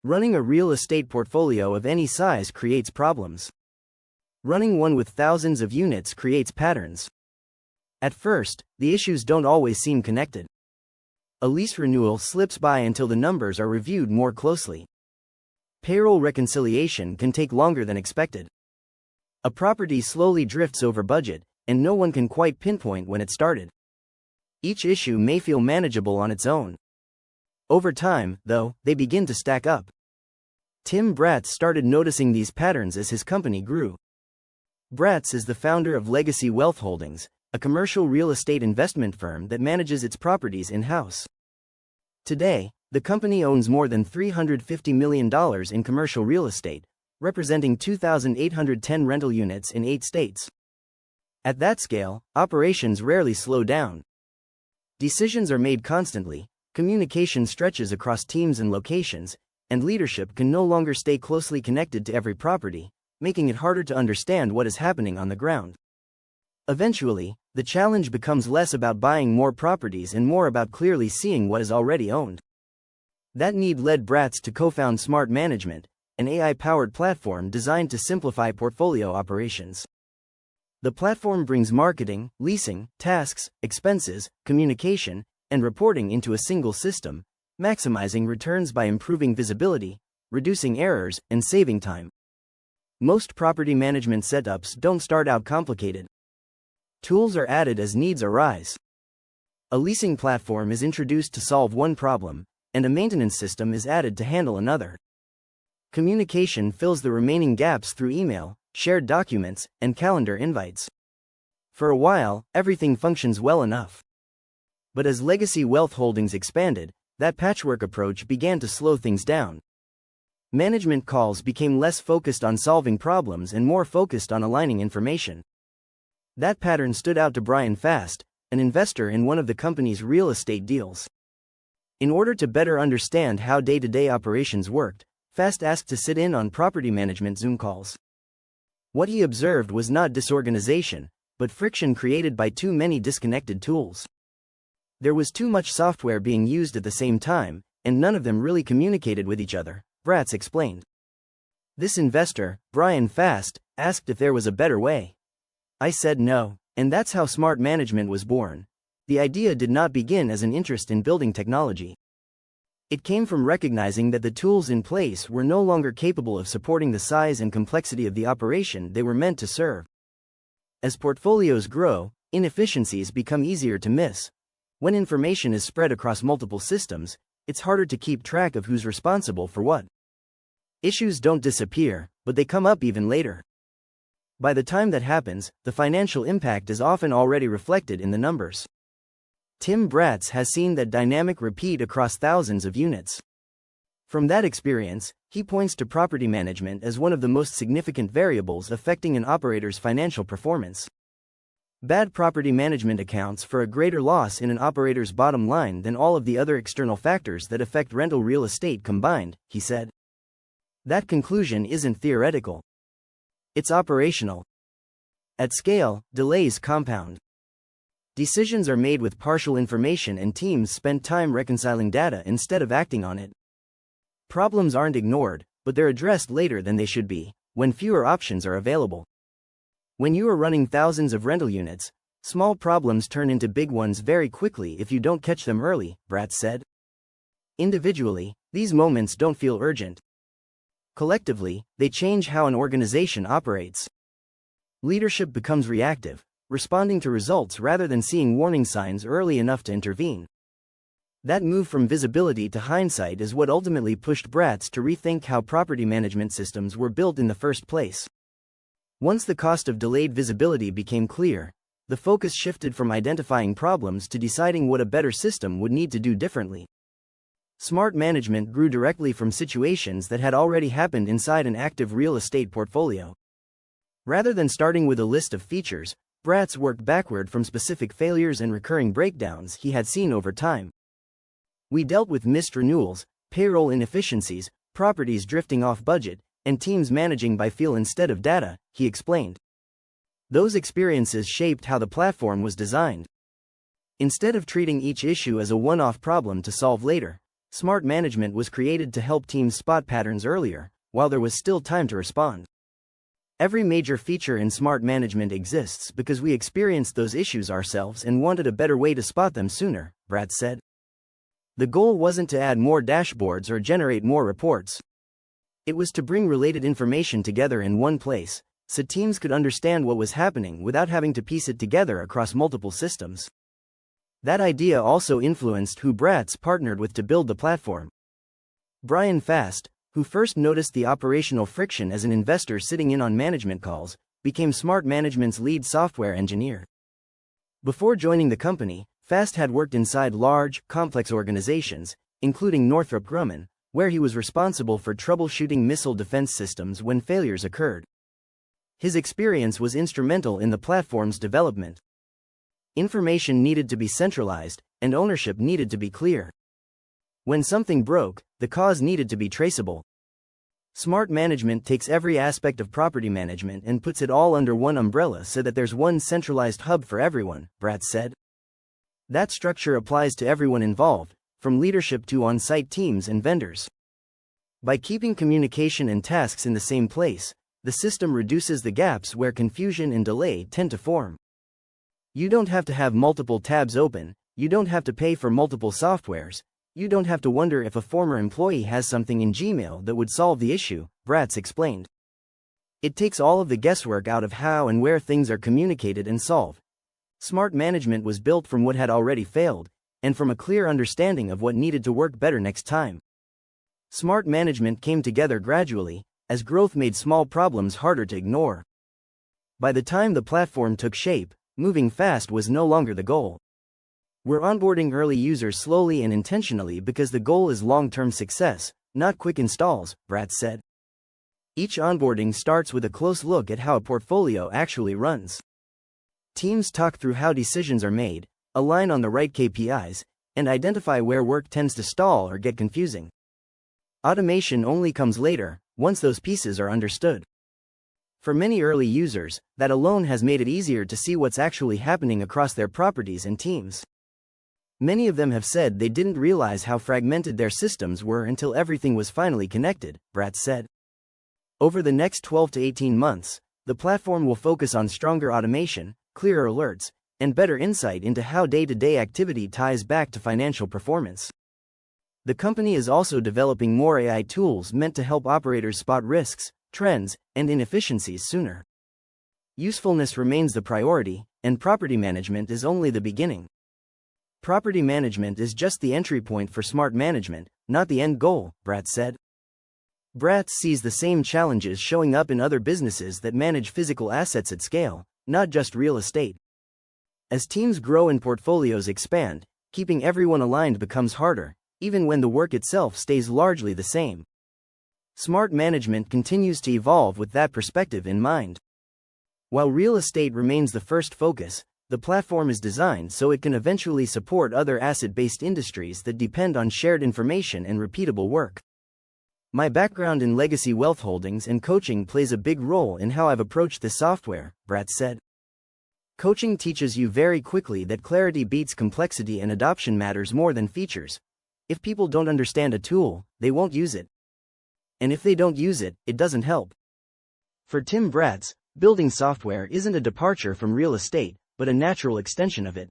Running a real estate portfolio of any size creates problems. Running one with thousands of units creates patterns. At first, the issues don't always seem connected. A lease renewal slips by until the numbers are reviewed more closely. Payroll reconciliation can take longer than expected. A property slowly drifts over budget, and no one can quite pinpoint when it started. Each issue may feel manageable on its own. Over time, though, they begin to stack up. Tim Bratz started noticing these patterns as his company grew. Bratz is the founder of Legacy Wealth Holdings, a commercial real estate investment firm that manages its properties in-house. Today, the company owns more than $350 million in commercial real estate, representing 2,810 rental units in 8 states. At that scale, operations rarely slow down. Decisions are made constantly, communication stretches across teams and locations, and leadership can no longer stay closely connected to every property, making it harder to understand what is happening on the ground. Eventually, the challenge becomes less about buying more properties and more about clearly seeing what is already owned. That need led Bratz to co-found Smart Management, an AI-powered platform designed to simplify portfolio operations. The platform brings marketing, leasing, tasks, expenses, communication, and reporting into a single system, maximizing returns by improving visibility, reducing errors, and saving time. Most property management setups don't start out complicated. Tools are added as needs arise. A leasing platform is introduced to solve one problem, and a maintenance system is added to handle another. Communication fills the remaining gaps through email, shared documents, and calendar invites. For a while, everything functions well enough. But as Legacy Wealth Holdings expanded, that patchwork approach began to slow things down. Management calls became less focused on solving problems and more focused on aligning information. That pattern stood out to Brian Fast, an investor in one of the company's real estate deals. In order to better understand how day-to-day operations worked, Fast asked to sit in on property management Zoom calls. What he observed was not disorganization, but friction created by too many disconnected tools. There was too much software being used at the same time, and none of them really communicated with each other, Bratz explained. This investor, Brian Fast, asked if there was a better way. I said no, and that's how Smart Management was born. The idea did not begin as an interest in building technology. It came from recognizing that the tools in place were no longer capable of supporting the size and complexity of the operation they were meant to serve. As portfolios grow, inefficiencies become easier to miss. When information is spread across multiple systems, it's harder to keep track of who's responsible for what. Issues don't disappear, but they come up even later. By the time that happens, the financial impact is often already reflected in the numbers. Tim Bratz has seen that dynamic repeat across thousands of units. From that experience, he points to property management as one of the most significant variables affecting an operator's financial performance. Bad property management accounts for a greater loss in an operator's bottom line than all of the other external factors that affect rental real estate combined, he said. That conclusion isn't theoretical. It's operational. At scale, delays compound. Decisions are made with partial information and teams spend time reconciling data instead of acting on it. Problems aren't ignored, but they're addressed later than they should be, when fewer options are available. When you are running thousands of rental units, small problems turn into big ones very quickly if you don't catch them early, Bratz said. Individually, these moments don't feel urgent. Collectively, they change how an organization operates. Leadership becomes reactive, responding to results rather than seeing warning signs early enough to intervene. That move from visibility to hindsight is what ultimately pushed Bratz to rethink how property management systems were built in the first place. Once the cost of delayed visibility became clear, the focus shifted from identifying problems to deciding what a better system would need to do differently. Smart management grew directly from situations that had already happened inside an active real estate portfolio. Rather than starting with a list of features, Bratz worked backward from specific failures and recurring breakdowns he had seen over time. We dealt with missed renewals, payroll inefficiencies, properties drifting off budget, and teams managing by feel instead of data, he explained. Those experiences shaped how the platform was designed. Instead of treating each issue as a one-off problem to solve later, Smart management was created to help teams spot patterns earlier, while there was still time to respond. Every major feature in smart management exists because we experienced those issues ourselves and wanted a better way to spot them sooner, Bratz said. The goal wasn't to add more dashboards or generate more reports. It was to bring related information together in one place, so teams could understand what was happening without having to piece it together across multiple systems. That idea also influenced who Bratz partnered with to build the platform. Brian Fast, who first noticed the operational friction as an investor sitting in on management calls, became Smart Management's lead software engineer. Before joining the company, Fast had worked inside large, complex organizations, including Northrop Grumman, where he was responsible for troubleshooting missile defense systems when failures occurred. His experience was instrumental in the platform's development. Information needed to be centralized, and ownership needed to be clear. When something broke, the cause needed to be traceable. Smart management takes every aspect of property management and puts it all under one umbrella so that there's one centralized hub for everyone, Bratz said. That structure applies to everyone involved, from leadership to on-site teams and vendors. By keeping communication and tasks in the same place, the system reduces the gaps where confusion and delay tend to form. You don't have to have multiple tabs open, you don't have to pay for multiple softwares, you don't have to wonder if a former employee has something in Gmail that would solve the issue, Bratz explained. It takes all of the guesswork out of how and where things are communicated and solved. Smart management was built from what had already failed, and from a clear understanding of what needed to work better next time. Smart management came together gradually, as growth made small problems harder to ignore. By the time the platform took shape, moving fast was no longer the goal. We're onboarding early users slowly and intentionally because the goal is long-term success, not quick installs, Bratz said. Each onboarding starts with a close look at how a portfolio actually runs. Teams talk through how decisions are made, align on the right KPIs, and identify where work tends to stall or get confusing. Automation only comes later, once those pieces are understood. For many early users, that alone has made it easier to see what's actually happening across their properties and teams. Many of them have said they didn't realize how fragmented their systems were until everything was finally connected, Bratz said. Over the next 12 to 18 months, the platform will focus on stronger automation, clearer alerts, and better insight into how day-to-day activity ties back to financial performance. The company is also developing more AI tools meant to help operators spot risks, trends, and inefficiencies sooner. Usefulness remains the priority, and property management is only the beginning. Property management is just the entry point for smart management, not the end goal, Bratz said. Bratz sees the same challenges showing up in other businesses that manage physical assets at scale, not just real estate. As teams grow and portfolios expand, keeping everyone aligned becomes harder, even when the work itself stays largely the same. Smart management continues to evolve with that perspective in mind. While real estate remains the first focus, the platform is designed so it can eventually support other asset-based industries that depend on shared information and repeatable work. My background in legacy wealth holdings and coaching plays a big role in how I've approached this software, Bratz said. Coaching teaches you very quickly that clarity beats complexity and adoption matters more than features. If people don't understand a tool, they won't use it. And if they don't use it, it doesn't help. For Tim Bratz, building software isn't a departure from real estate, but a natural extension of it.